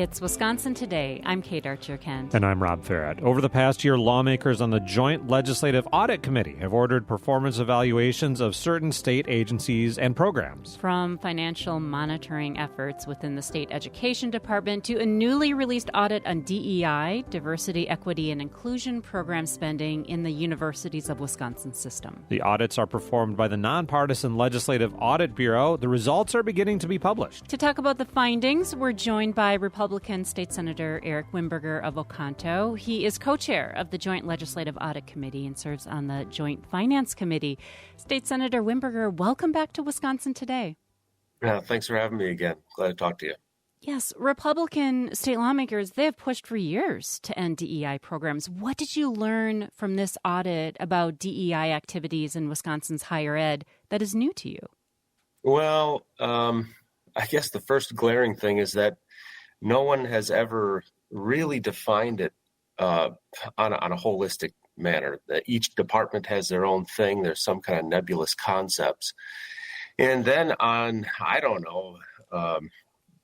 It's Wisconsin Today. I'm Kate Archer-Kent. And I'm Rob Farrett. Over the past year, lawmakers on the Joint Legislative Audit Committee have ordered performance evaluations of certain state agencies and programs. From financial monitoring efforts within the state education department to a newly released audit on DEI, diversity, equity, and inclusion program spending in the Universities of Wisconsin system. The audits are performed by the nonpartisan Legislative Audit Bureau. The results are beginning to be published. To talk about the findings, we're joined by Republican State Senator Eric Wimberger of Oconto. He is co-chair of the Joint Legislative Audit Committee and serves on the Joint Finance Committee. State Senator Wimberger, welcome back to Wisconsin Today. Thanks for having me again. Glad to talk to you. Yes, Republican state lawmakers, they have pushed for years to end DEI programs. What did you learn from this audit about DEI activities in Wisconsin's higher ed that is new to you? Well, I guess the first glaring thing is that no one has ever really defined it on a holistic manner. Each department has their own thing. There's some kind of nebulous concepts. And then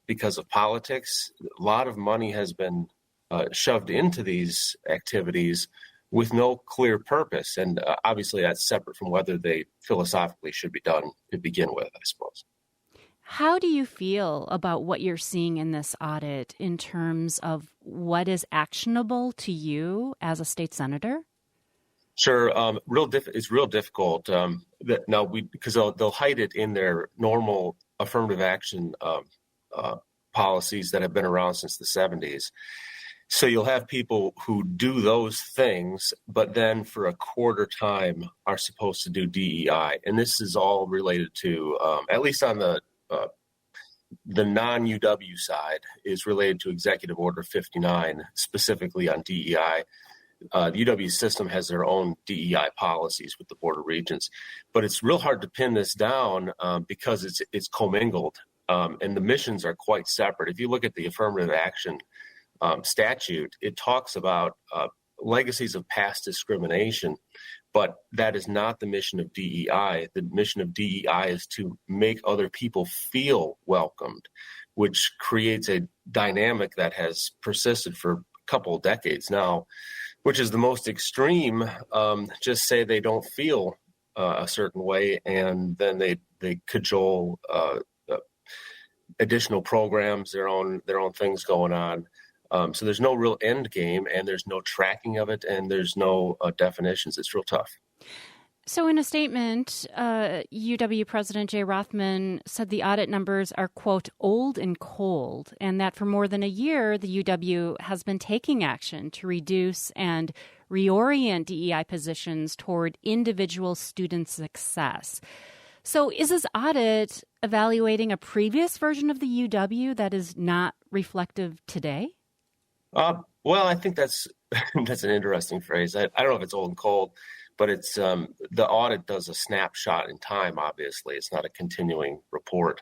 because of politics, a lot of money has been shoved into these activities with no clear purpose. And obviously that's separate from whether they philosophically should be done to begin with, I suppose. How do you feel about what you're seeing in this audit in terms of what is actionable to you as a state senator? Sure, it's real difficult. Because they'll hide it in their normal affirmative action policies that have been around since the 70s. So you'll have people who do those things, but then for a quarter time are supposed to do DEI, and this is all related to, at least on the non-UW side, is related to Executive Order 59, specifically on DEI. The UW system has their own DEI policies with the Board of Regents, but it's real hard to pin this down because it's commingled, and the missions are quite separate. If you look at the affirmative action statute, it talks about legacies of past discrimination, but that is not the mission of DEI. The mission of DEI is to make other people feel welcomed, which creates a dynamic that has persisted for a couple of decades now, which is the most extreme. Just say they don't feel a certain way, and then they cajole additional programs, their own things going on. So there's no real end game, and there's no tracking of it, and there's no definitions. It's real tough. So in a statement, UW President Jay Rothman said the audit numbers are, quote, old and cold, and that for more than a year, the UW has been taking action to reduce and reorient DEI positions toward individual student success. So is this audit evaluating a previous version of the UW that is not reflective today? Well, I think that's an interesting phrase. I don't know if it's old and cold, but it's the audit does a snapshot in time. Obviously, it's not a continuing report.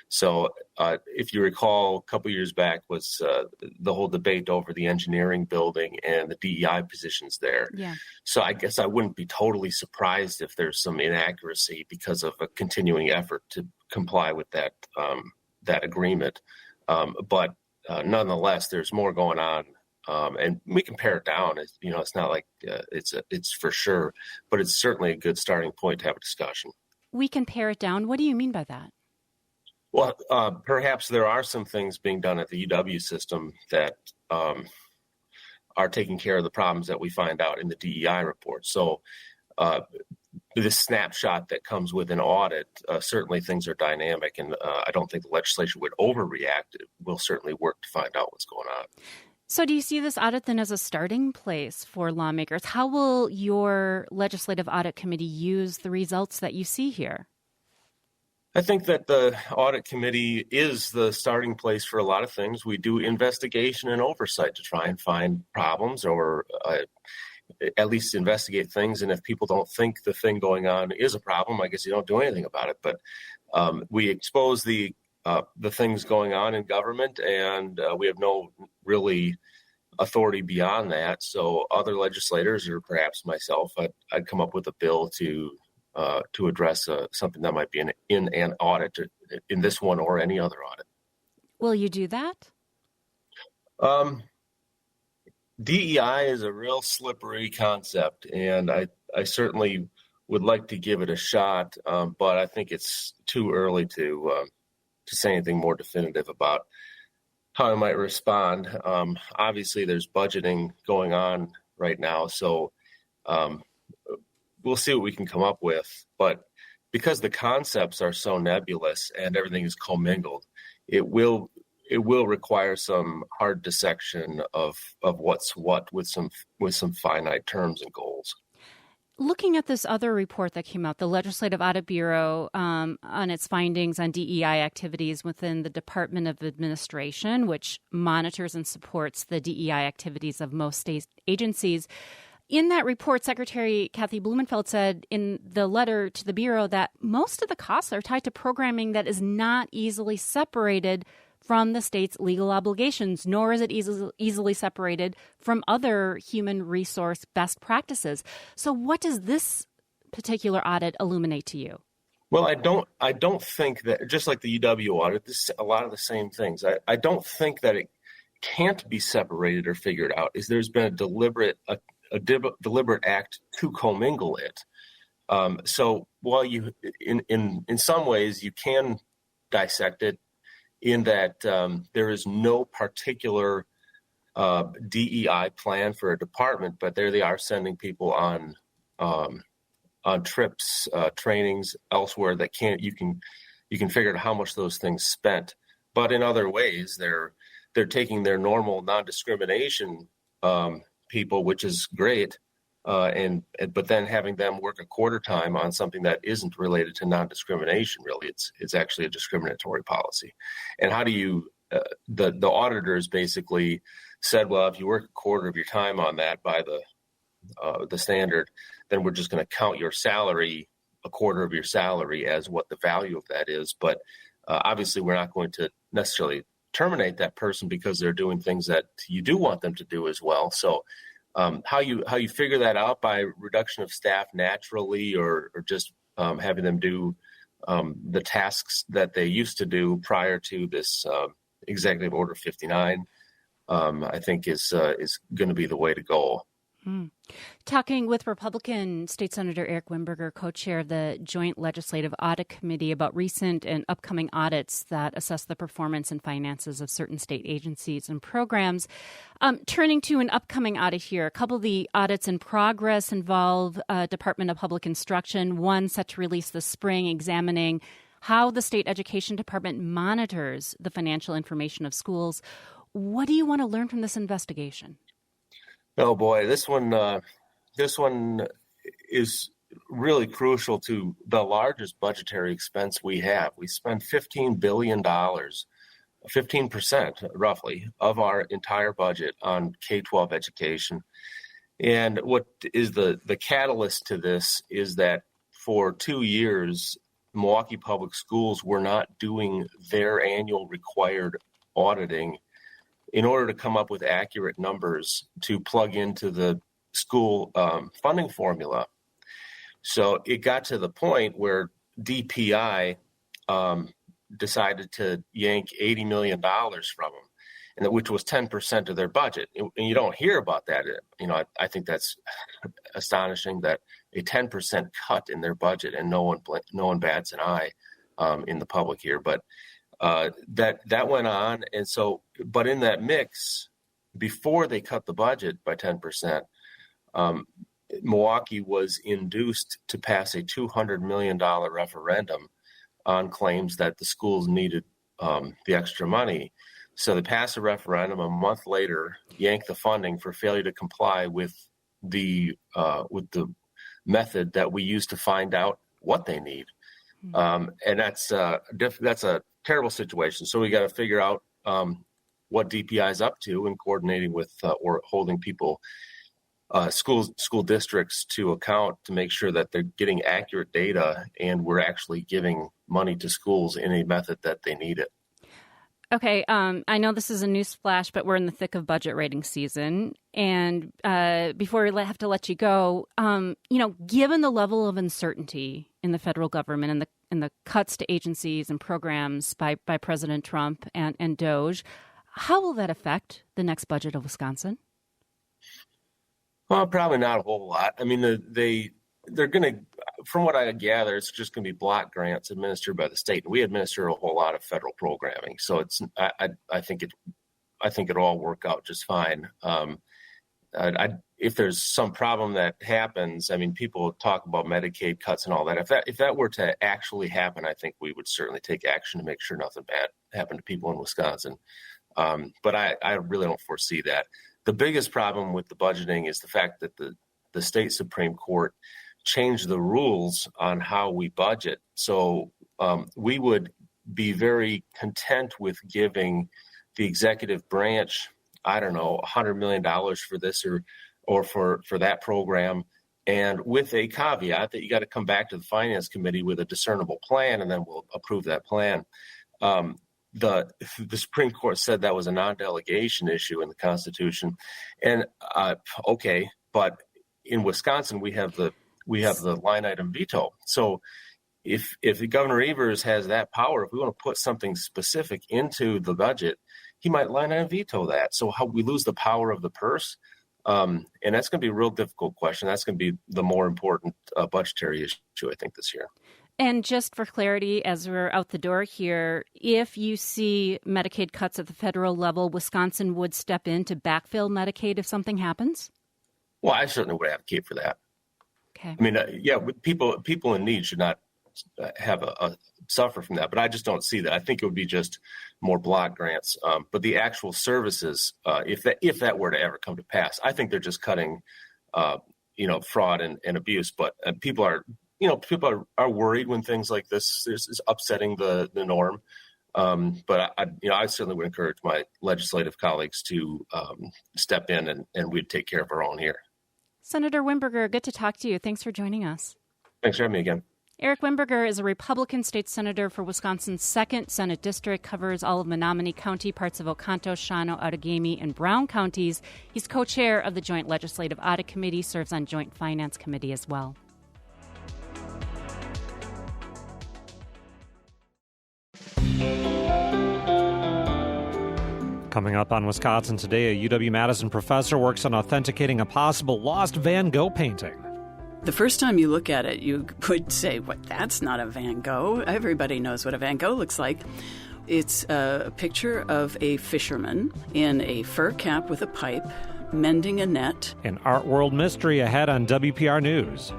So, if you recall, a couple years back was the whole debate over the engineering building and the DEI positions there. Yeah. So, I guess I wouldn't be totally surprised if there's some inaccuracy because of a continuing effort to comply with that agreement. But nonetheless, there's more going on, and we can pare it down. It's not like it's for sure, but it's certainly a good starting point to have a discussion. We can pare it down. What do you mean by that? Well, perhaps there are some things being done at the UW system that are taking care of the problems that we find out in the DEI report. So this snapshot that comes with an audit, certainly things are dynamic, and I don't think the legislature would overreact. It will certainly work to find out what's going on. So do you see this audit then as a starting place for lawmakers? How will your Legislative Audit Committee use the results that you see here? I think that the Audit Committee is the starting place for a lot of things. We do investigation and oversight to try and find problems or at least investigate things. And if people don't think the thing going on is a problem, I guess you don't do anything about it. But we expose the things going on in government, and we have no really authority beyond that. So other legislators, or perhaps myself, I'd come up with a bill to address something that might be in an audit, in this one or any other audit. Will you do that? DEI is a real slippery concept, and I certainly would like to give it a shot, but I think it's too early to say anything more definitive about how I might respond. Obviously, there's budgeting going on right now, so we'll see what we can come up with. But because the concepts are so nebulous and everything is commingled, it will require some hard dissection of what's what with some finite terms and goals. Looking at this other report that came out, the Legislative Audit Bureau, on its findings on DEI activities within the Department of Administration, which monitors and supports the DEI activities of most state agencies. In that report, Secretary Kathy Blumenfeld said in the letter to the Bureau that most of the costs are tied to programming that is not easily separated from the state's legal obligations, nor is it easily separated from other human resource best practices. So what does this particular audit illuminate to you? Well, I don't think that, just like the UW audit, this is a lot of the same things. I don't think that it can't be separated or figured out. There's been a deliberate act to commingle it. So while you in some ways you can dissect it, in that there is no particular DEI plan for a department, but there they are sending people on trips, trainings elsewhere that you can figure out how much those things spent. But in other ways, they're taking their normal non-discrimination people, which is great, but then having them work a quarter time on something that isn't related to non-discrimination. Really, it's actually a discriminatory policy. And how do you? The auditors basically said, well, if you work a quarter of your time on that by the standard, then we're just going to count your salary, a quarter of your salary, as what the value of that is. But obviously, we're not going to necessarily terminate that person because they're doing things that you do want them to do as well. So how you figure that out, by reduction of staff naturally, or just having them do the tasks that they used to do prior to this Executive Order 59, I think is going to be the way to go. Talking with Republican State Senator Eric Wimberger, co-chair of the Joint Legislative Audit Committee, about recent and upcoming audits that assess the performance and finances of certain state agencies and programs. Turning to an upcoming audit here, a couple of the audits in progress involve Department of Public Instruction, one set to release this spring, examining how the state education department monitors the financial information of schools. What do you want to learn from this investigation? Oh boy, this one is really crucial to the largest budgetary expense we have. We spend $15 billion, 15% roughly of our entire budget on K-12 education. And what is the catalyst to this is that for 2 years, Milwaukee Public Schools were not doing their annual required auditing in order to come up with accurate numbers to plug into the school funding formula. So it got to the point where DPI decided to yank $80 million from them, and which was 10% of their budget. And you don't hear about that. I think that's astonishing, that a 10% cut in their budget, and no one bats an eye in the public here. But that went on, and so, but in that mix, before they cut the budget by 10%, Milwaukee was induced to pass a $200 million referendum on claims that the schools needed the extra money. So they passed a referendum. A month later, yanked the funding for failure to comply with the method that we use to find out what they need. And that's a terrible situation. So we got to figure out what DPI is up to, and coordinating with or holding people, school districts to account to make sure that they're getting accurate data and we're actually giving money to schools in a method that they need it. Okay, I know this is a news flash, but we're in the thick of budget rating season. And before we have to let you go, given the level of uncertainty in the federal government and the cuts to agencies and programs by President Trump and DOJ, How will that affect the next budget of Wisconsin? Well, probably not a whole lot. I mean, they're going to, from what I gather, it's just going to be block grants administered by the state. And we administer a whole lot of federal programming, so I think it'll all work out just fine. If there's some problem that happens, I mean, people talk about Medicaid cuts and all that. If that were to actually happen, I think we would certainly take action to make sure nothing bad happened to people in Wisconsin. But I really don't foresee that. The biggest problem with the budgeting is the fact that the state Supreme Court changed the rules on how we budget. So we would be very content with giving the executive branch, I don't know, $100 million for this or for that program, and with a caveat that you got to come back to the Finance Committee with a discernible plan, and then we'll approve that plan. The Supreme Court said that was a non-delegation issue in the Constitution, and okay, but in Wisconsin we have the line item veto. So if Governor Evers has that power, if we want to put something specific into the budget, he might line item veto that. So how we lose the power of the purse, and that's going to be a real difficult question. That's going to be the more important budgetary issue, I think, this year. And just for clarity, as we're out the door here, if you see Medicaid cuts at the federal level, Wisconsin would step in to backfill Medicaid if something happens? Well, I certainly would advocate for that. Okay. I mean, people in need should not have suffer from that, but I just don't see that. I think it would be just more block grants. But the actual services, if that were to ever come to pass, I think they're just cutting, fraud and abuse. But people are worried when things like this is upsetting the norm. But I certainly would encourage my legislative colleagues to step in and we'd take care of our own here. Senator Wimberger, good to talk to you. Thanks for joining us. Thanks for having me again. Eric Wimberger is a Republican state senator for Wisconsin's 2nd Senate District, covers all of Menominee County, parts of Oconto, Shawano, Outagamie, and Brown counties. He's co-chair of the Joint Legislative Audit Committee, serves on Joint Finance Committee as well. Coming up on Wisconsin Today, a UW-Madison professor works on authenticating a possible lost Van Gogh painting. The first time you look at it, you would say, "What? That's not a Van Gogh." Everybody knows what a Van Gogh looks like. It's a picture of a fisherman in a fur cap with a pipe, mending a net. An art world mystery ahead on WPR News.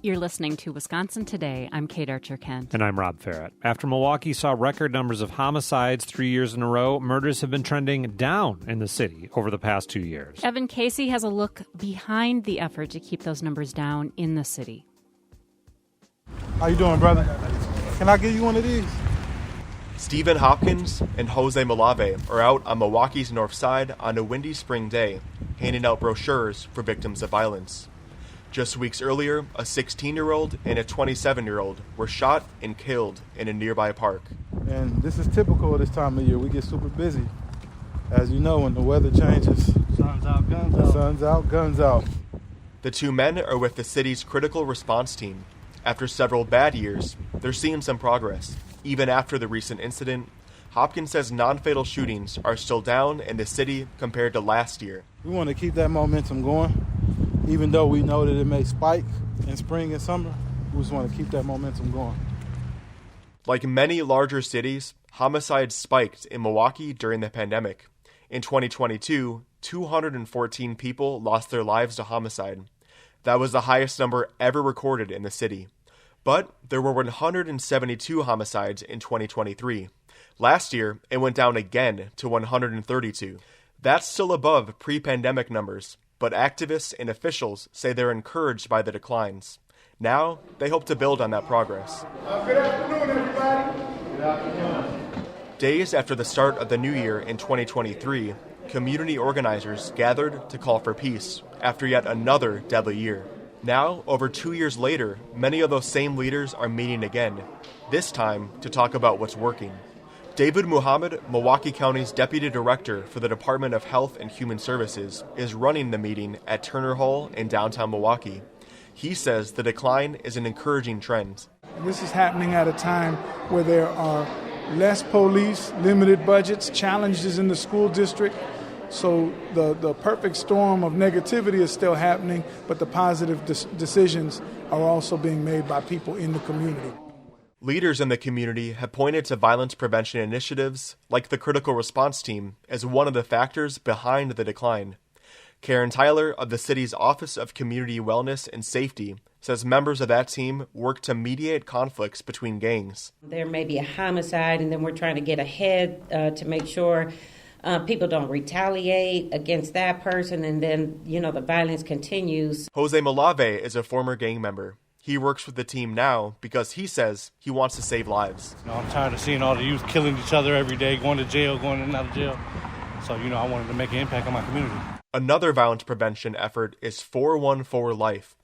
You're listening to Wisconsin Today. I'm Kate Archer-Kent. And I'm Rob Farrett. After Milwaukee saw record numbers of homicides 3 years in a row, murders have been trending down in the city over the past 2 years. Evan Casey has a look behind the effort to keep those numbers down in the city. How you doing, brother? Can I give you one of these? Stephen Hopkins and Jose Malave are out on Milwaukee's north side on a windy spring day, handing out brochures for victims of violence. Just weeks earlier, a 16-year-old and a 27-year-old were shot and killed in a nearby park. And this is typical of this time of year. We get super busy. As you know, when the weather changes, sun's out, guns out. Sun's out, guns out. The two men are with the city's critical response team. After several bad years, they're seeing some progress. Even after the recent incident, Hopkins says non-fatal shootings are still down in the city compared to last year. We want to keep that momentum going. Even though we know that it may spike in spring and summer, we just want to keep that momentum going. Like many larger cities, homicides spiked in Milwaukee during the pandemic. In 2022, 214 people lost their lives to homicide. That was the highest number ever recorded in the city. But there were 172 homicides in 2023. Last year, it went down again to 132. That's still above pre-pandemic numbers, but activists and officials say they're encouraged by the declines. Now, they hope to build on that progress. Good afternoon, everybody. Good afternoon. Days after the start of the new year in 2023, community organizers gathered to call for peace after yet another deadly year. Now, over 2 years later, many of those same leaders are meeting again, this time to talk about what's working. David Muhammad, Milwaukee County's Deputy Director for the Department of Health and Human Services, is running the meeting at Turner Hall in downtown Milwaukee. He says the decline is an encouraging trend. This is happening at a time where there are less police, limited budgets, challenges in the school district. So the perfect storm of negativity is still happening, but the positive decisions are also being made by people in the community. Leaders in the community have pointed to violence prevention initiatives, like the Critical Response Team, as one of the factors behind the decline. Karen Tyler of the city's Office of Community Wellness and Safety says members of that team work to mediate conflicts between gangs. There may be a homicide, and then we're trying to get ahead to make sure people don't retaliate against that person, and then, the violence continues. Jose Malave is a former gang member. He works with the team now because he says he wants to save lives. I'm tired of seeing all the youth killing each other every day, going to jail, going in and out of jail. So, I wanted to make an impact on my community. Another violence prevention effort is 414 Life.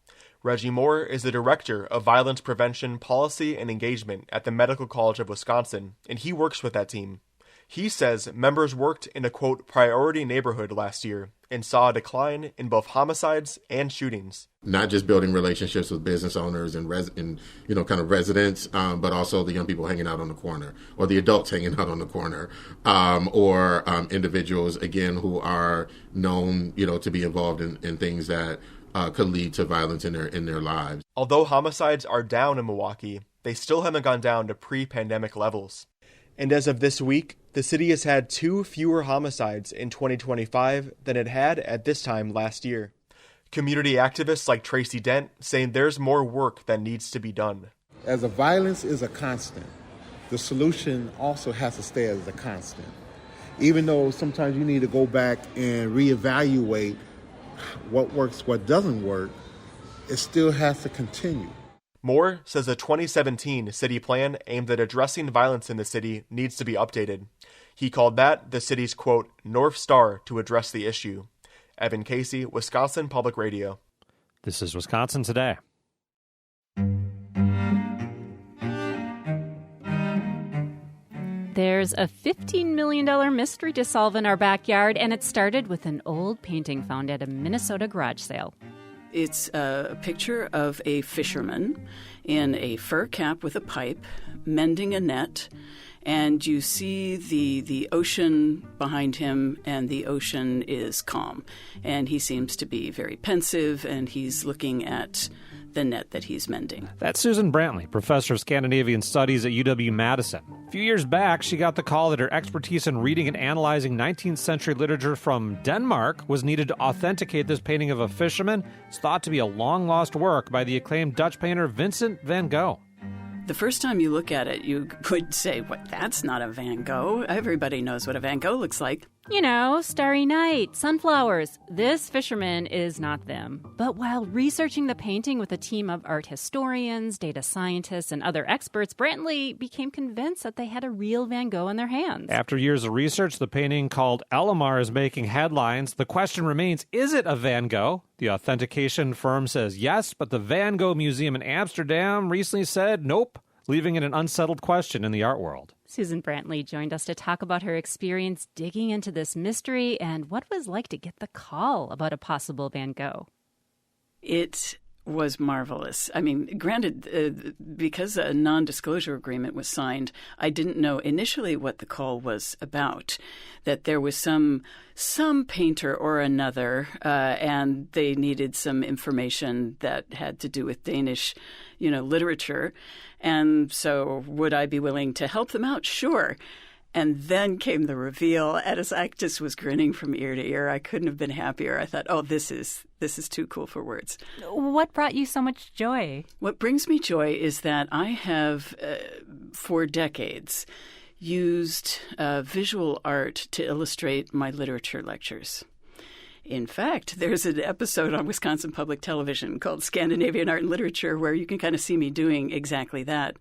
Reggie Moore is the Director of Violence Prevention Policy and Engagement at the Medical College of Wisconsin, and he works with that team. He says members worked in a, quote, priority neighborhood last year and saw a decline in both homicides and shootings. Not just building relationships with business owners and residents, but also the young people hanging out on the corner, or the adults hanging out on the corner, or individuals, again, who are known, to be involved in things that could lead to violence in their lives. Although homicides are down in Milwaukee, they still haven't gone down to pre-pandemic levels. And as of this week, the city has had 2 fewer homicides in 2025 than it had at this time last year. Community activists like Tracy Dent saying there's more work that needs to be done. As the violence is a constant, the solution also has to stay as a constant. Even though sometimes you need to go back and reevaluate what works, what doesn't work, it still has to continue. Moore says the 2017 city plan aimed at addressing violence in the city needs to be updated. He called that the city's, quote, North Star to address the issue. Evan Casey, Wisconsin Public Radio. This is Wisconsin Today. There's a $15 million mystery to solve in our backyard, and it started with an old painting found at a Minnesota garage sale. It's a picture of a fisherman in a fur cap with a pipe, mending a net, and you see the ocean behind him, and the ocean is calm. And he seems to be very pensive, and he's looking at the net that he's mending. That's Susan Brantley, professor of Scandinavian Studies at UW-Madison. A few years back, she got the call that her expertise in reading and analyzing 19th century literature from Denmark was needed to authenticate this painting of a fisherman. It's thought to be a long-lost work by the acclaimed Dutch painter Vincent van Gogh. The first time you look at it, you would say, "What? That's not a Van Gogh." Everybody knows what a Van Gogh looks like. Starry night, sunflowers. This fisherman is not them. But while researching the painting with a team of art historians, data scientists, and other experts, Brantley became convinced that they had a real Van Gogh in their hands. After years of research, the painting called Elamar is making headlines. The question remains, is it a Van Gogh? The authentication firm says yes, but the Van Gogh Museum in Amsterdam recently said nope, leaving it an unsettled question in the art world. Susan Brantley joined us to talk about her experience digging into this mystery and what it was like to get the call about a possible Van Gogh. It was marvelous. I mean, granted, because a non-disclosure agreement was signed, I didn't know initially what the call was about, that there was some painter or another, and they needed some information that had to do with Danish, literature. And so would I be willing to help them out? Sure. And then came the reveal, and as I just was grinning from ear to ear, I couldn't have been happier. I thought, oh, this is too cool for words. What brought you so much joy? What brings me joy is that I have, for decades, used visual art to illustrate my literature lectures. In fact, there's an episode on Wisconsin Public Television called Scandinavian Art and Literature where you can kind of see me doing exactly that.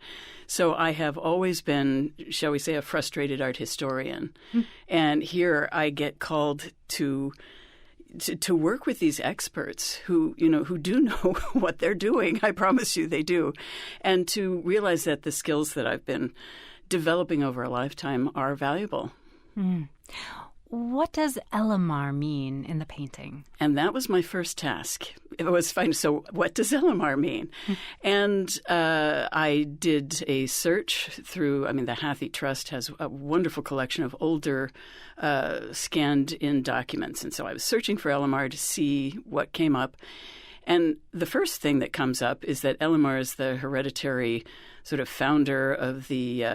So I have always been, shall we say, a frustrated art historian. And here I get called to work with these experts who do know what they're doing. I promise you they do. And to realize that the skills that I've been developing over a lifetime are valuable. What does Elimar mean in the painting? And that was my first task. It was finding, so what does Elimar mean? And I did a search through, the Hathi Trust has a wonderful collection of older scanned-in documents. And so I was searching for Elimar to see what came up. And the first thing that comes up is that Elimar is the hereditary sort of founder of the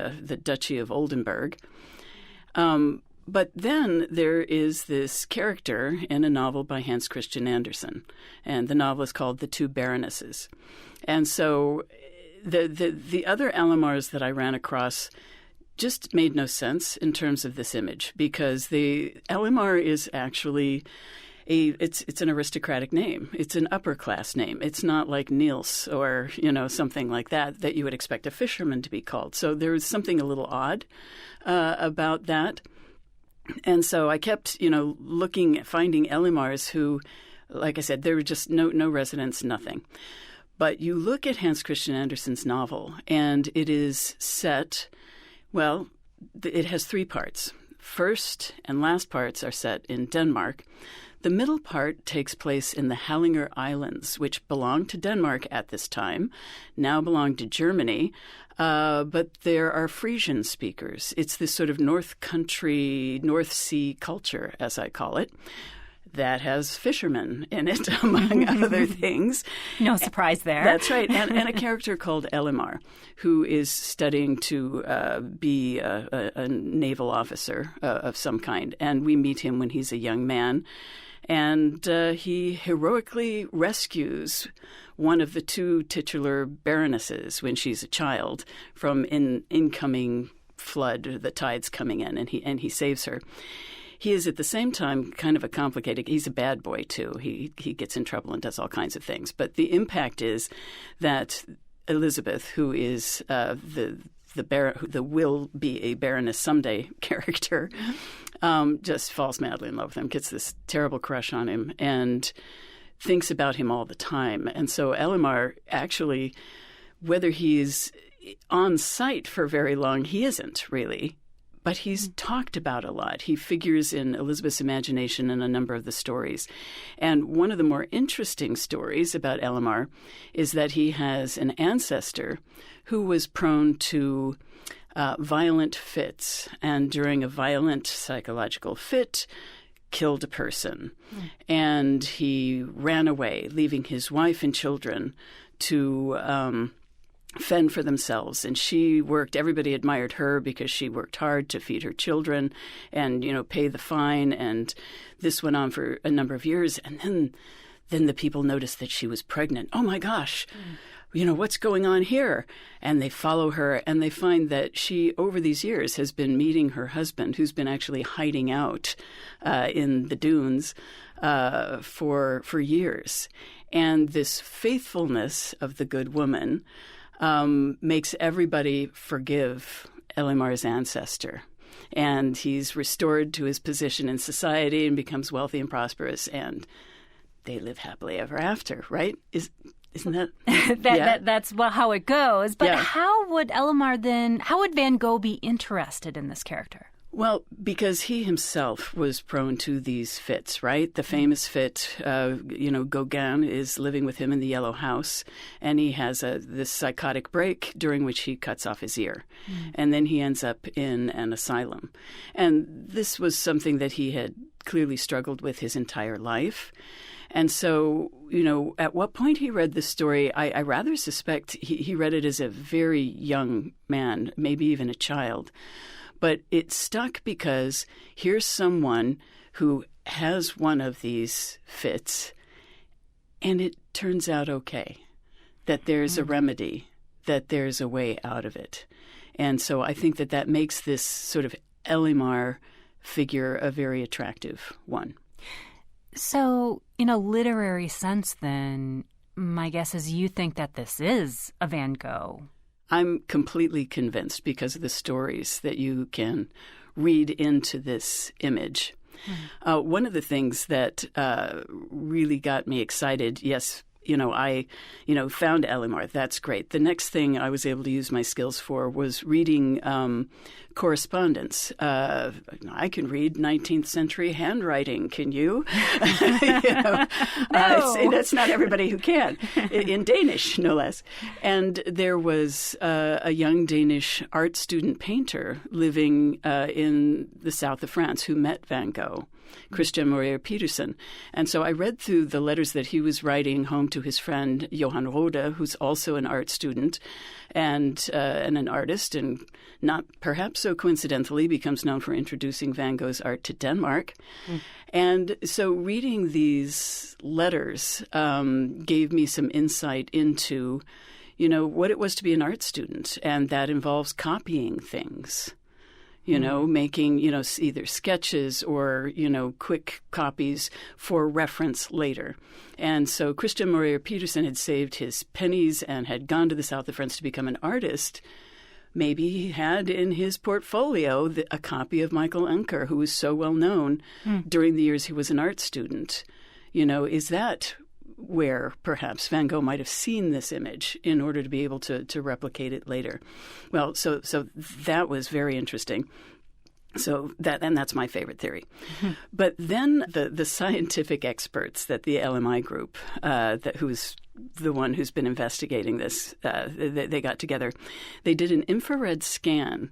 Duchy of Oldenburg. But then there is this character in a novel by Hans Christian Andersen, and the novel is called The Two Baronesses. And so the other Elimars that I ran across just made no sense in terms of this image, because the Elimar is actually it's an aristocratic name. It's an upper class name. It's not like Niels or, something like that you would expect a fisherman to be called. So there was something a little odd about that. And so I kept, finding Elimars who, like I said, there were just no residence, nothing. But you look at Hans Christian Andersen's novel, and it is set, it has three parts. First and last parts are set in Denmark. The middle part takes place in the Hallinger Islands, which belonged to Denmark at this time, now belong to Germany, but there are Frisian speakers. It's this sort of North Country, North Sea culture, as I call it, that has fishermen in it, among other things. No surprise there. That's right. And a character called Elimar, who is studying to be a naval officer of some kind. And we meet him when he's a young man. And he heroically rescues one of the two titular baronesses when she's a child from an incoming flood, the tide's coming in, and he saves her. He is at the same time kind of a complicated. He's a bad boy too. He gets in trouble and does all kinds of things. But the impact is that Elizabeth, who is the will be a baroness someday character, just falls madly in love with him, gets this terrible crush on him, and thinks about him all the time. And so Elimar actually, whether he's on site for very long, he isn't really. But he's talked about a lot. He figures in Elizabeth's imagination in a number of the stories. And one of the more interesting stories about Elimar is that he has an ancestor who was prone to violent fits, and during a violent psychological fit, killed a person. And he ran away, leaving his wife and children to fend for themselves. And she worked, everybody admired her because she worked hard to feed her children and, pay the fine. And this went on for a number of years. And then the people noticed that she was pregnant. Oh my gosh, what's going on here? And they follow her, and they find that she, over these years, has been meeting her husband, who's been actually hiding out in the dunes for years. And this faithfulness of the good woman makes everybody forgive Elimar's ancestor. And he's restored to his position in society and becomes wealthy and prosperous, and they live happily ever after, right? Isn't that? That's how it goes. But how would Van Gogh be interested in this character? Well, because he himself was prone to these fits, right? The famous fit, Gogh is living with him in the Yellow House, and he has this psychotic break during which he cuts off his ear. And then he ends up in an asylum. And this was something that he had clearly struggled with his entire life. And so, at what point he read this story, I rather suspect he read it as a very young man, maybe even a child. But it stuck because here's someone who has one of these fits, and it turns out okay, that there's a remedy, that there's a way out of it. And so I think that makes this sort of Elimar figure a very attractive one. So, in a literary sense, then, my guess is you think that this is a Van Gogh. I'm completely convinced because of the stories that you can read into this image. One of the things that really got me excited, yes, I found Elimar. That's great. The next thing I was able to use my skills for was reading correspondence. I can read 19th century handwriting. Can you? That's not everybody who can. In Danish, no less. And there was a young Danish art student painter living in the south of France who met Van Gogh, Christian Morier Petersen. And so I read through the letters that he was writing home to his friend Johan Rode, who's also an art student and an artist, and not perhaps so coincidentally becomes known for introducing Van Gogh's art to Denmark. And so reading these letters gave me some insight into, what it was to be an art student, and that involves copying things. Making, either sketches or, quick copies for reference later. And so Christian Morier Petersen had saved his pennies and had gone to the south of France to become an artist. Maybe he had in his portfolio a copy of Michael Anker, who was so well known during the years he was an art student. Is that where perhaps Van Gogh might have seen this image in order to be able to replicate it later? Well, so that was very interesting. And that's my favorite theory. But then the scientific experts that the LMI group, who's the one who's been investigating this, they got together. They did an infrared scan.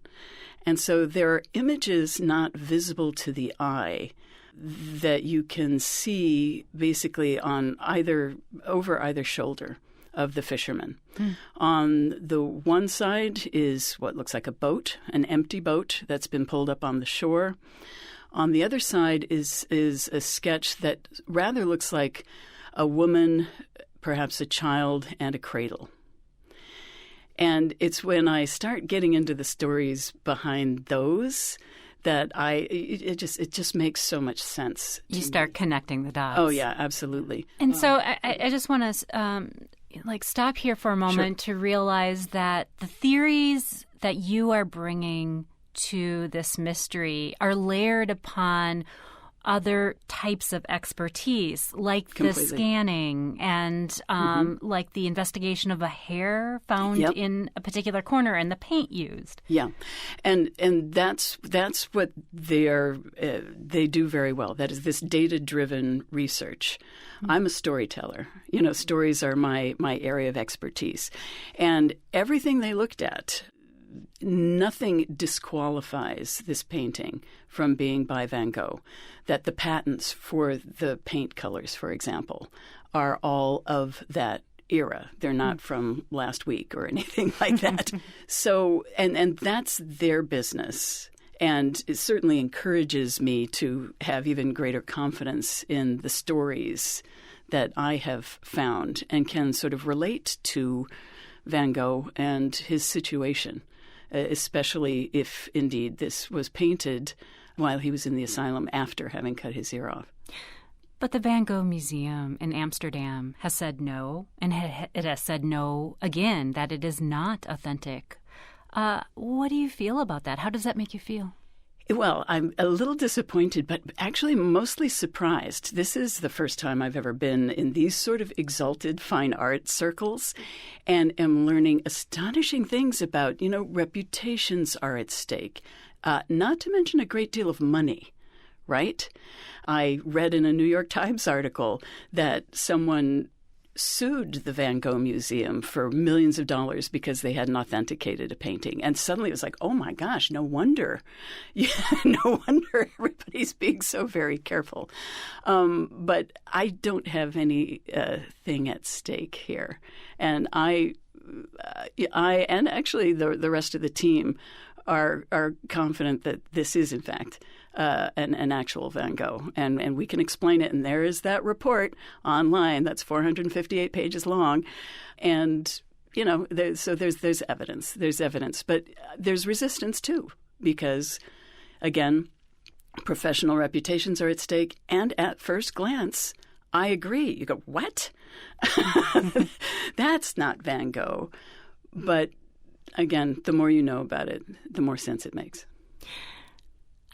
And so there are images not visible to the eye that you can see basically over either shoulder of the fisherman. On the one side is what looks like a boat, an empty boat that's been pulled up on the shore. On the other side is a sketch that rather looks like a woman, perhaps a child, and a cradle. And it's when I start getting into the stories behind those that it just makes so much sense. You start connecting the dots. Oh, yeah, absolutely. And so I just want to stop here for a moment to realize that the theories that you are bringing to this mystery are layered upon other types of expertise, like the scanning and like the investigation of a hair found in a particular corner and the paint used. Yeah, and that's what they do very well. That is this data-driven research. I'm a storyteller. Stories are my area of expertise, and everything they looked at, nothing disqualifies this painting from being by Van Gogh. That the patents for the paint colors, for example, are all of that era. They're not from last week or anything like that. So, and that's their business. And it certainly encourages me to have even greater confidence in the stories that I have found and can sort of relate to Van Gogh and his situation, especially if indeed this was painted while he was in the asylum after having cut his ear off. But the Van Gogh Museum in Amsterdam has said no, and it has said no again, that it is not authentic. What do you feel about that? How does that make you feel? Well, I'm a little disappointed, but actually mostly surprised. This is the first time I've ever been in these sort of exalted fine art circles and am learning astonishing things about, reputations are at stake, not to mention a great deal of money, right? I read in a New York Times article that someone sued the Van Gogh Museum for millions of dollars because they hadn't authenticated a painting. And suddenly it was like, oh my gosh, no wonder. No wonder everybody's being so very careful. But I don't have any thing at stake here. And I and actually the rest of the team are confident that this is, in fact, an actual Van Gogh. And we can explain it. And there is that report online that's 458 pages long. And, so there's evidence. There's evidence. But there's resistance, too, because, again, professional reputations are at stake. And at first glance, I agree. You go, what? That's not Van Gogh. But again, the more you know about it, the more sense it makes.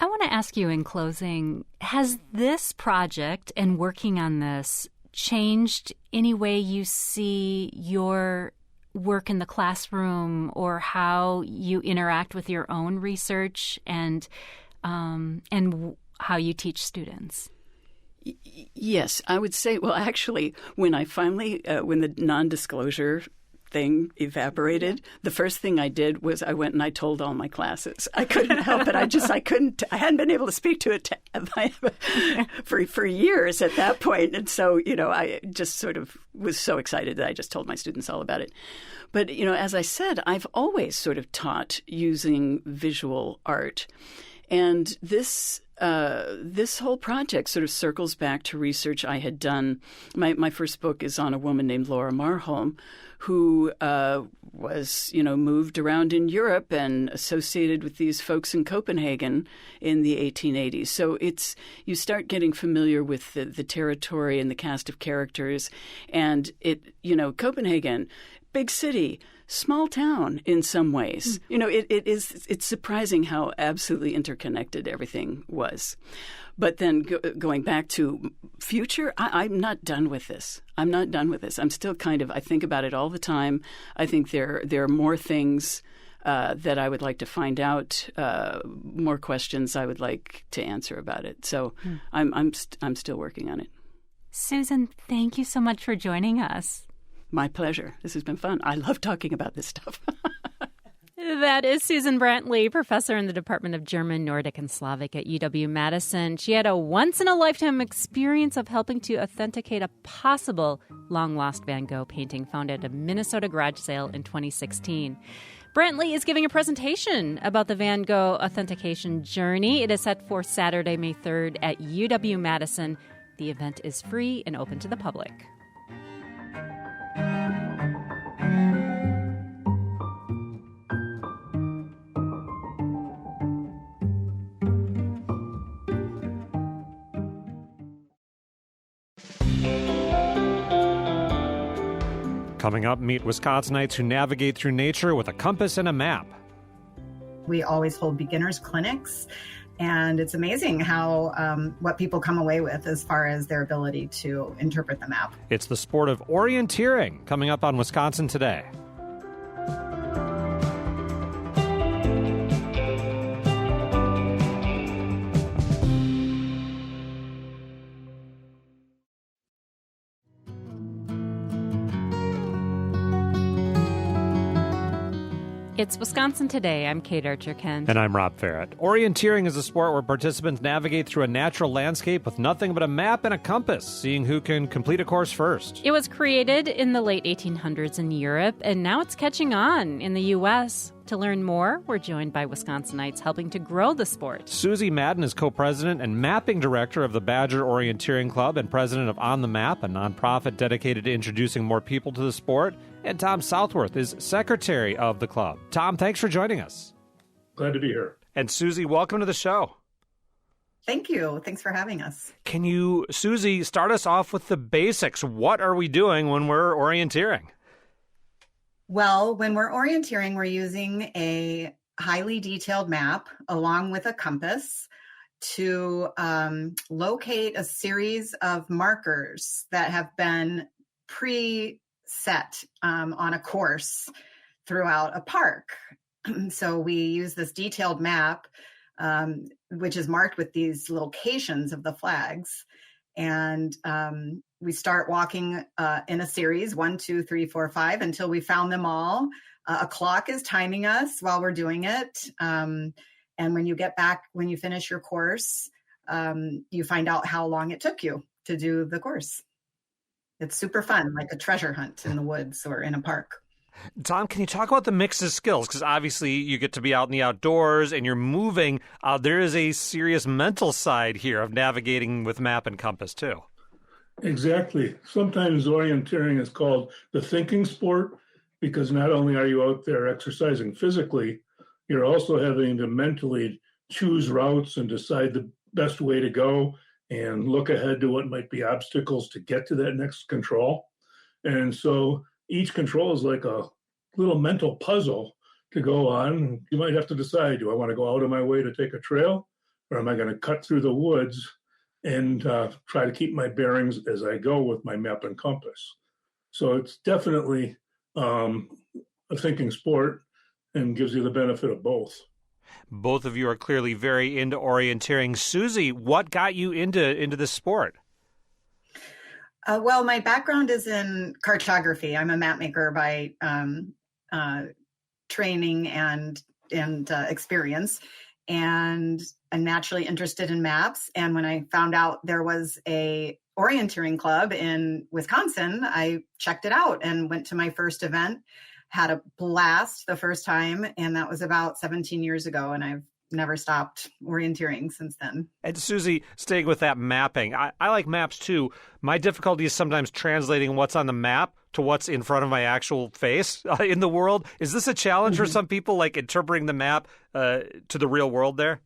I want to ask you in closing, has this project and working on this changed any way you see your work in the classroom or how you interact with your own research and how you teach students? Yes, I would say, well, actually, when I finally, when the non-disclosure thing evaporated, the first thing I did was I went and I told all my classes. I couldn't help it. I hadn't been able to speak to it for years at that point. And so, I just sort of was so excited that I just told my students all about it. But, as I said, I've always sort of taught using visual art. And this whole project sort of circles back to research I had done. My first book is on a woman named Laura Marholm, who was, moved around in Europe and associated with these folks in Copenhagen in the 1880s. So you start getting familiar with the territory and the cast of characters. And Copenhagen, big city, small town in some ways. It's surprising how absolutely interconnected everything was. But then going back to future, I'm not done with this. I'm still I think about it all the time. I think there are more things that I would like to find out, more questions I would like to answer about it. So I'm still working on it. Susan, thank you so much for joining us. My pleasure. This has been fun. I love talking about this stuff. That is Susan Brantley, professor in the Department of German, Nordic, and Slavic at UW-Madison. She had a once-in-a-lifetime experience of helping to authenticate a possible long-lost Van Gogh painting found at a Minnesota garage sale in 2016. Brantley is giving a presentation about the Van Gogh authentication journey. It is set for Saturday, May 3rd at UW-Madison. The event is free and open to the public. Coming up, meet Wisconsinites who navigate through nature with a compass and a map. We always hold beginners clinics, and it's amazing how what people come away with as far as their ability to interpret the map. It's the sport of orienteering coming up on Wisconsin Today. It's Wisconsin Today. I'm Kate Archer-Kent. And I'm Rob Farrett. Orienteering is a sport where participants navigate through a natural landscape with nothing but a map and a compass, seeing who can complete a course first. It was created in the late 1800s in Europe, and now it's catching on in the U.S. To learn more, we're joined by Wisconsinites helping to grow the sport. Susie Madden is co-president and mapping director of the Badger Orienteering Club and president of On the Map, a nonprofit dedicated to introducing more people to the sport. And Tom Southworth is secretary of the club. Tom, thanks for joining us. Glad to be here. And Susie, welcome to the show. Thank you. Thanks for having us. Can you, Susie, start us off with the basics? What are we doing when we're orienteering? Well, when we're orienteering, we're using a highly detailed map along with a compass to locate a series of markers that have been pre-set on a course throughout a park. So we use this detailed map, which is marked with these locations of the flags. And we start walking in a series, 1, 2, 3, 4, 5, until we found them all. A clock is timing us while we're doing it. And when you get back, when you finish your course, you find out how long it took you to do the course. It's super fun, like a treasure hunt in the woods or in a park. Tom, can you talk about the mix of skills? Because obviously you get to be out in the outdoors and you're moving. There is a serious mental side here of navigating with map and compass, too. Exactly. Sometimes orienteering is called the thinking sport because not only are you out there exercising physically, you're also having to mentally choose routes and decide the best way to go and look ahead to what might be obstacles to get to that next control. And so each control is like a little mental puzzle to go on. You might have to decide, do I want to go out of my way to take a trail, or am I going to cut through the woods and try to keep my bearings as I go with my map and compass. So it's definitely a thinking sport and gives you the benefit of both. Both of you are clearly very into orienteering. Susie, what got you into this sport? Well, my background is in cartography. I'm a map maker by training and experience, and I'm naturally interested in maps. And when I found out there was a orienteering club in Wisconsin, I checked it out and went to my first event, had a blast the first time, and that was about 17 years ago, and I've never stopped orienteering since then. And Susie, staying with that mapping, I like maps too. My difficulty is sometimes translating what's on the map to what's in front of my actual face in the world. Is this a challenge for some people, like interpreting the map to the real world there?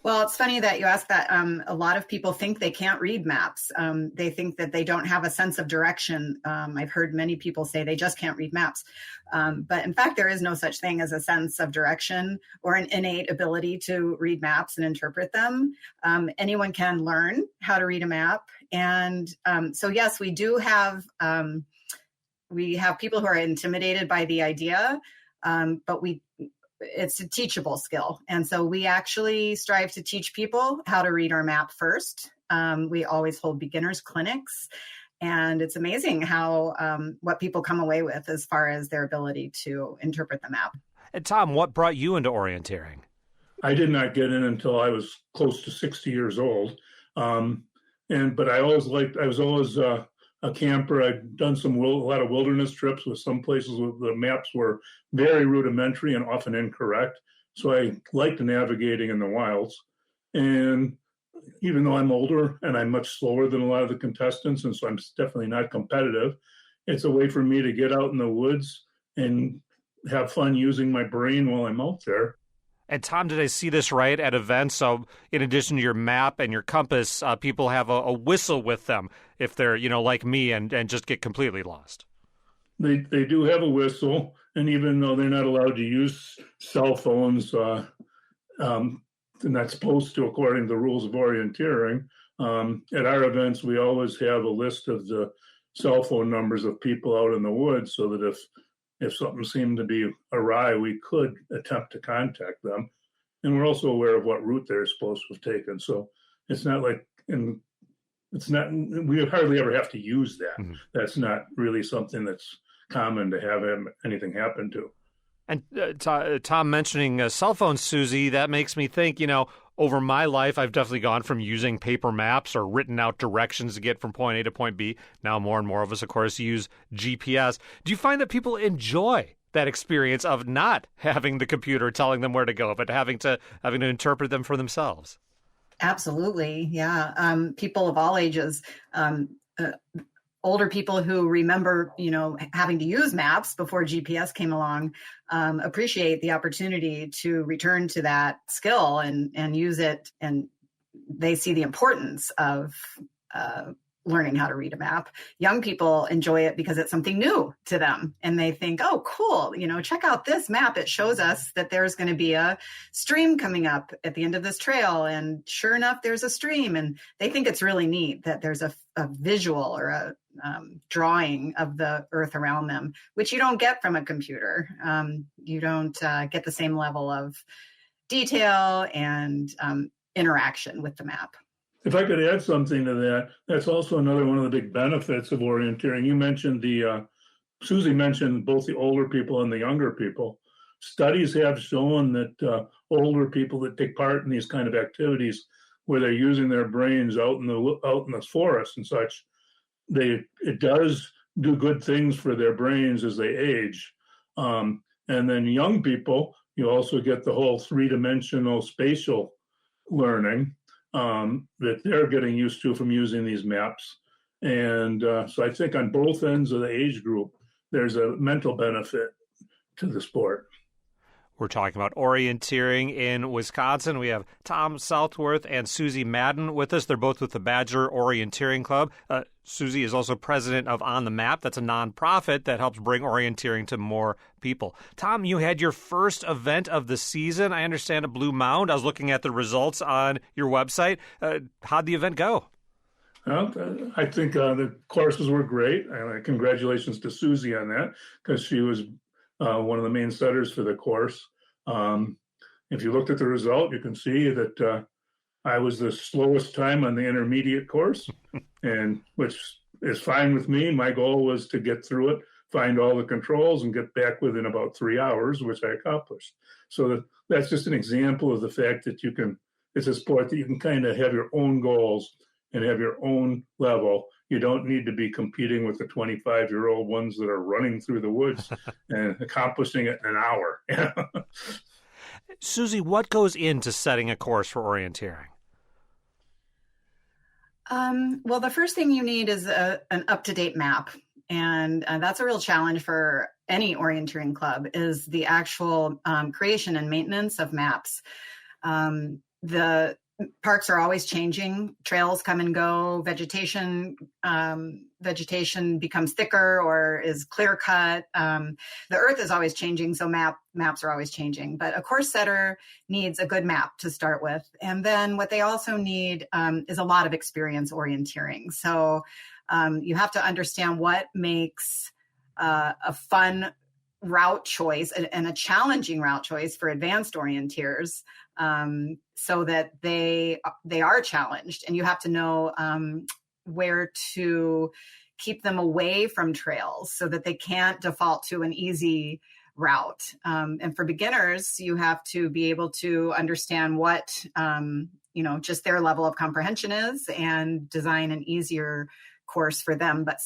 Well, it's funny that you ask that. A lot of people think they can't read maps. They think that they don't have a sense of direction. I've heard many people say they just can't read maps. But in fact, there is no such thing as a sense of direction or an innate ability to read maps and interpret them. Anyone can learn how to read a map. And so, yes, we do have people who are intimidated by the idea, but it's a teachable skill. And so we actually strive to teach people how to read our map first. We always hold beginners clinics, and it's amazing how what people come away with as far as their ability to interpret the map. And Tom, what brought you into orienteering? I did not get in until I was close to 60 years old. But I was always a camper. I'd done a lot of wilderness trips with some places where the maps were very rudimentary and often incorrect. So I liked navigating in the wilds. And even though I'm older and I'm much slower than a lot of the contestants, and so I'm definitely not competitive, it's a way for me to get out in the woods and have fun using my brain while I'm out there. And Tom, did I see this right at events? So in addition to your map and your compass, people have a whistle with them if they're, like me and just get completely lost. They do have a whistle, and even though they're not allowed to use cell phones, they're not supposed to according to the rules of orienteering. At our events, we always have a list of the cell phone numbers of people out in the woods so that if something seemed to be awry, we could attempt to contact them. And we're also aware of what route they're supposed to have taken. So it's not like, we hardly ever have to use that. Mm-hmm. That's not really something that's common to have anything happen to. And Tom mentioning cell phones, Susie, that makes me think, over my life, I've definitely gone from using paper maps or written out directions to get from point A to point B. Now more and more of us, of course, use GPS. Do you find that people enjoy that experience of not having the computer telling them where to go, but having to interpret them for themselves? Absolutely, yeah. People of all ages, older people who remember, having to use maps before GPS came along, appreciate the opportunity to return to that skill and use it. And they see the importance of learning how to read a map. Young people enjoy it because it's something new to them. And they think, oh, cool, check out this map. It shows us that there's going to be a stream coming up at the end of this trail. And sure enough, there's a stream. And they think it's really neat that there's a visual or a drawing of the earth around them, which you don't get from a computer. You don't get the same level of detail and interaction with the map. If I could add something to that, that's also another one of the big benefits of orienteering. You mentioned Susie mentioned both the older people and the younger people. Studies have shown that older people that take part in these kind of activities, where they're using their brains out in the forest and such, it does do good things for their brains as they age. And then young people, you also get the whole three-dimensional spatial learning that they're getting used to from using these maps. And so I think on both ends of the age group, there's a mental benefit to the sport. We're talking about orienteering in Wisconsin. We have Tom Southworth and Susie Madden with us. They're both with the Badger Orienteering Club. Susie is also president of On the Map. That's a nonprofit that helps bring orienteering to more people. Tom, you had your first event of the season. I understand at Blue Mound. I was looking at the results on your website. How'd the event go? Well, I think the courses were great. Congratulations to Susie on that, because she was one of the main setters for the course. If you looked at the result, you can see that I was the slowest time on the intermediate course, and which is fine with me. My goal was to get through it, find all the controls, and get back within about 3 hours, which I accomplished. So that's just an example of the fact that it's a sport that you can kind of have your own goals and have your own level. You don't need to be competing with the 25-year-old ones that are running through the woods and accomplishing it in an hour. Susie, what goes into setting a course for orienteering? Well, the first thing you need is an up-to-date map. And that's a real challenge for any orienteering club, is the actual creation and maintenance of maps. The parks are always changing. Trails come and go. Vegetation becomes thicker or is clear cut. The earth is always changing, so maps are always changing. But a course setter needs a good map to start with. And then what they also need is a lot of experience orienteering. So you have to understand what makes a fun route choice and a challenging route choice for advanced orienteers, so that they are challenged, and you have to know where to keep them away from trails so that they can't default to an easy route. And for beginners, you have to be able to understand what just their level of comprehension is, and design an easier course for them, but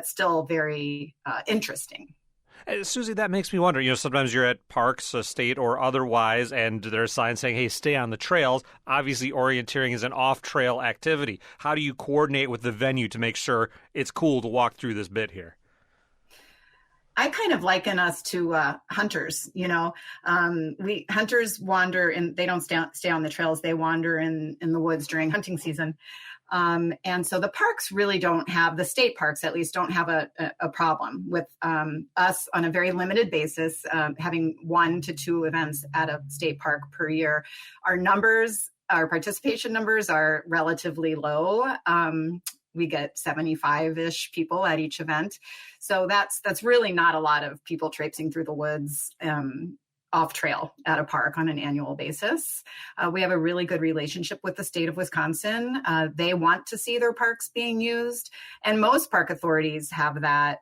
still very interesting. Susie, that makes me wonder, sometimes you're at parks, state or otherwise, and there's signs saying, hey, stay on the trails. Obviously, orienteering is an off-trail activity. How do you coordinate with the venue to make sure it's cool to walk through this bit here? I kind of liken us to hunters. Hunters wander, and they don't stay on the trails. They wander in the woods during hunting season. And so the parks really the state parks at least don't have a problem with us on a very limited basis, having 1 to 2 events at a state park per year. Our participation numbers are relatively low. We get 75-ish people at each event. So that's really not a lot of people traipsing through the woods off trail at a park on an annual basis. We have a really good relationship with the state of Wisconsin. They want to see their parks being used, and most park authorities have that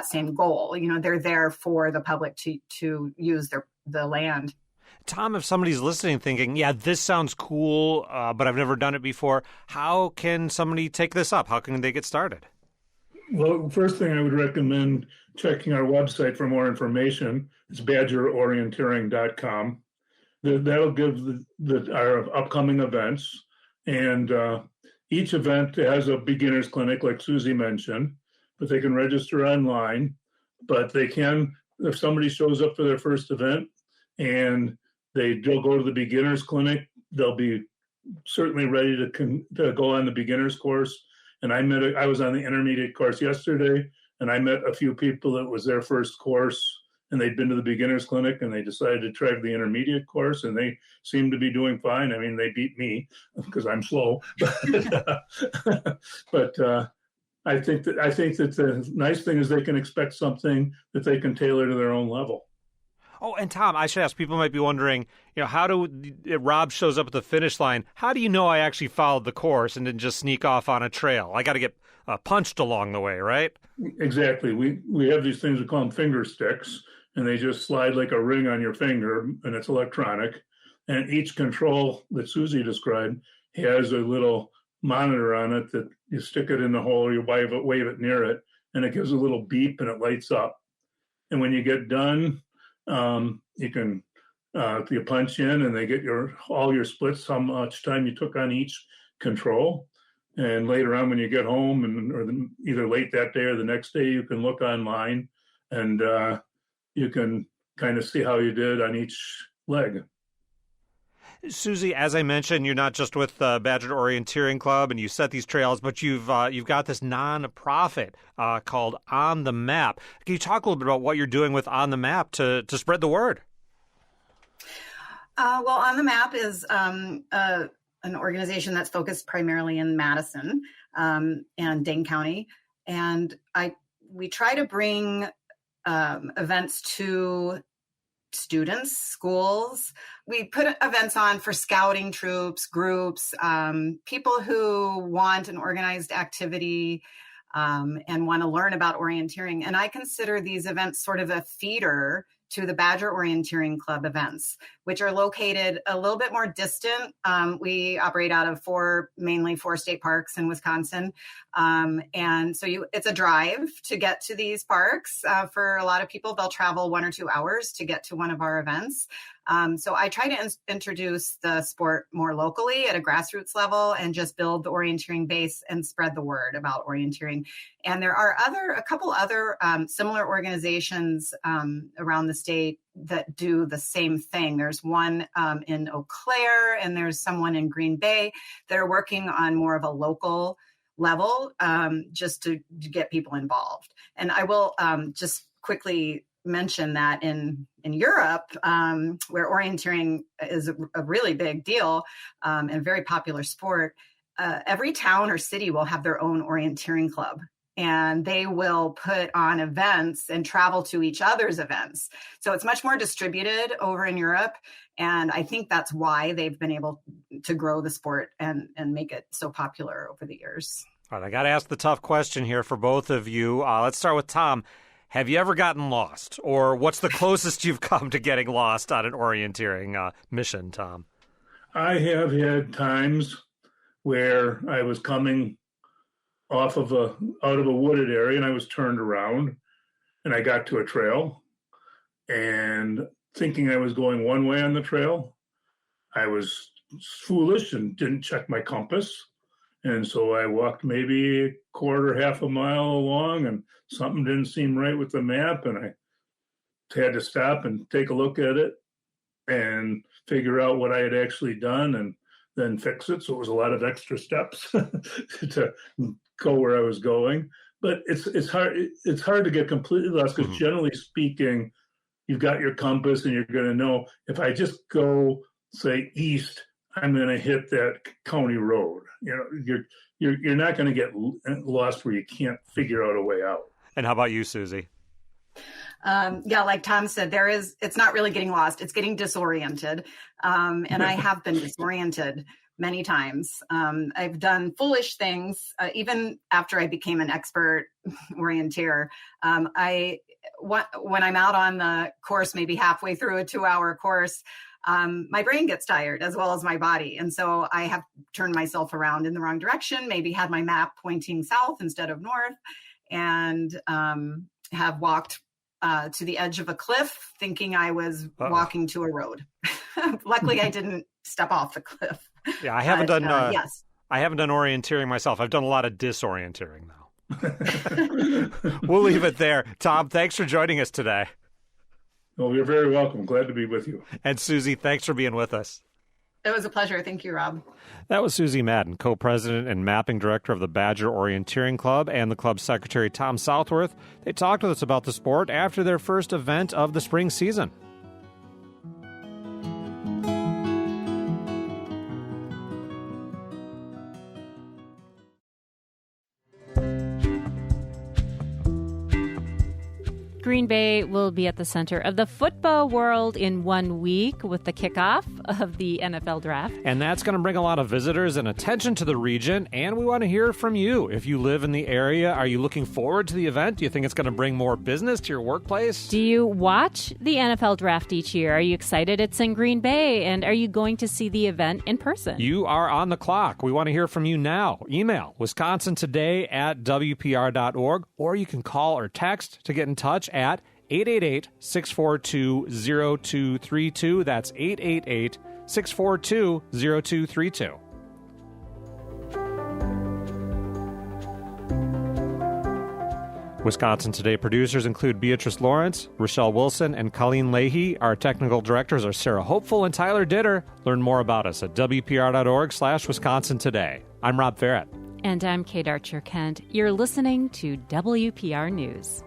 same goal. They're there for the public to use the land. Tom, if somebody's listening thinking, yeah, this sounds cool, but I've never done it before, how can somebody take this up? How can they get started? Well, first thing I would recommend checking our website for more information. It's badgerorienteering.com. That'll give our upcoming events. And each event has a beginner's clinic, like Susie mentioned, but they can register online. But they can, if somebody shows up for their first event and they'll go to the beginner's clinic, they'll be certainly ready to go on the beginner's course. And I was on the intermediate course yesterday, and I met a few people that was their first course, and they'd been to the beginner's clinic, and they decided to try the intermediate course, and they seem to be doing fine. I mean, they beat me because I'm slow, but I think that the nice thing is they can expect something that they can tailor to their own level. Oh, and Tom, I should ask, people might be wondering, Rob shows up at the finish line. How do you know I actually followed the course and didn't just sneak off on a trail? I got to get punched along the way, right? Exactly. We have these things, we call them finger sticks, and they just slide like a ring on your finger, and it's electronic. And each control that Susie described has a little monitor on it that you stick it in the hole, or you wave it near it, and it gives a little beep and it lights up. And when you get done, you can you punch in, and they get all your splits, how much time you took on each control. And later on, when you get home, or either late that day or the next day, you can look online, and you can kind of see how you did on each leg. Susie, as I mentioned, you're not just with Badger Orienteering Club and you set these trails, but you've got this nonprofit called On the Map. Can you talk a little bit about what you're doing with On the Map to spread the word? Well, On the Map is an organization that's focused primarily in Madison and Dane County, and we try to bring events to students, schools. We put events on for scouting troops, groups, people who want an organized activity and want to learn about orienteering. And I consider these events sort of a feeder to the Badger Orienteering Club events, which are located a little bit more distant. We operate out of mainly four state parks in Wisconsin. And so it's a drive to get to these parks. For a lot of people, they'll travel 1 or 2 hours to get to one of our events. So I try to introduce the sport more locally at a grassroots level and just build the orienteering base and spread the word about orienteering. And there are a couple other similar organizations around the state that do the same thing. There's one in Eau Claire and there's someone in Green Bay that are working on more of a local level just to get people involved. And I will just quickly mention that in Europe, where orienteering is a really big deal and a very popular sport, every town or city will have their own orienteering club. And they will put on events and travel to each other's events. So it's much more distributed over in Europe. And I think that's why they've been able to grow the sport and make it so popular over the years. All right, I got to ask the tough question here for both of you. Let's start with Tom. Have you ever gotten lost? Or what's the closest you've come to getting lost on an orienteering mission, Tom? I have had times where I was coming out of a wooded area and I was turned around and I got to a trail, and thinking I was going one way on the trail, I was foolish and didn't check my compass. And so I walked maybe a quarter, half a mile along, and something didn't seem right with the map. And I had to stop and take a look at it and figure out what I had actually done and then fix it. So it was a lot of extra steps to go where I was going. But it's hard to get completely lost because generally speaking, you've got your compass and you're going to know if I just go, say, east, I'm going to hit that county road. You know, you're not going to get lost where you can't figure out a way out. And how about you, Susie? Yeah, like Tom said, it's not really getting lost. It's getting disoriented. And I have been disoriented many times. I've done foolish things, even after I became an expert orienteer. When I'm out on the course, maybe halfway through a 2-hour course, my brain gets tired as well as my body. And so I have turned myself around in the wrong direction, maybe had my map pointing south instead of north, and have walked to the edge of a cliff thinking I was walking to a road. Luckily, I didn't step off the cliff. Yeah, I haven't done yes. I haven't done orienteering myself. I've done a lot of disorienteering, though. We'll leave it there. Tom, thanks for joining us today. Well, you're very welcome. Glad to be with you. And Susie, thanks for being with us. It was a pleasure. Thank you, Rob. That was Susie Madden, co-president and mapping director of the Badger Orienteering Club, and the club's secretary, Tom Southworth. They talked with us about the sport after their first event of the spring season. Green Bay will be at the center of the football world in 1 week with the kickoff of the NFL draft. And that's going to bring a lot of visitors and attention to the region, and we want to hear from you. If you live in the area, are you looking forward to the event? Do you think it's going to bring more business to your workplace? Do you watch the NFL draft each year? Are you excited it's in Green Bay? And are you going to see the event in person? You are on the clock. We want to hear from you now. Email wisconsintoday@wpr.org, or you can call or text to get in touch at 888-642-0232. That's 888-642-0232. Wisconsin Today producers include Beatrice Lawrence, Rochelle Wilson, and Colleen Leahy. Our technical directors are Sarah Hopeful and Tyler Ditter. Learn more about us at WPR.org/Wisconsin Today. I'm Rob Farrett. And I'm Kate Archer-Kent. You're listening to WPR News.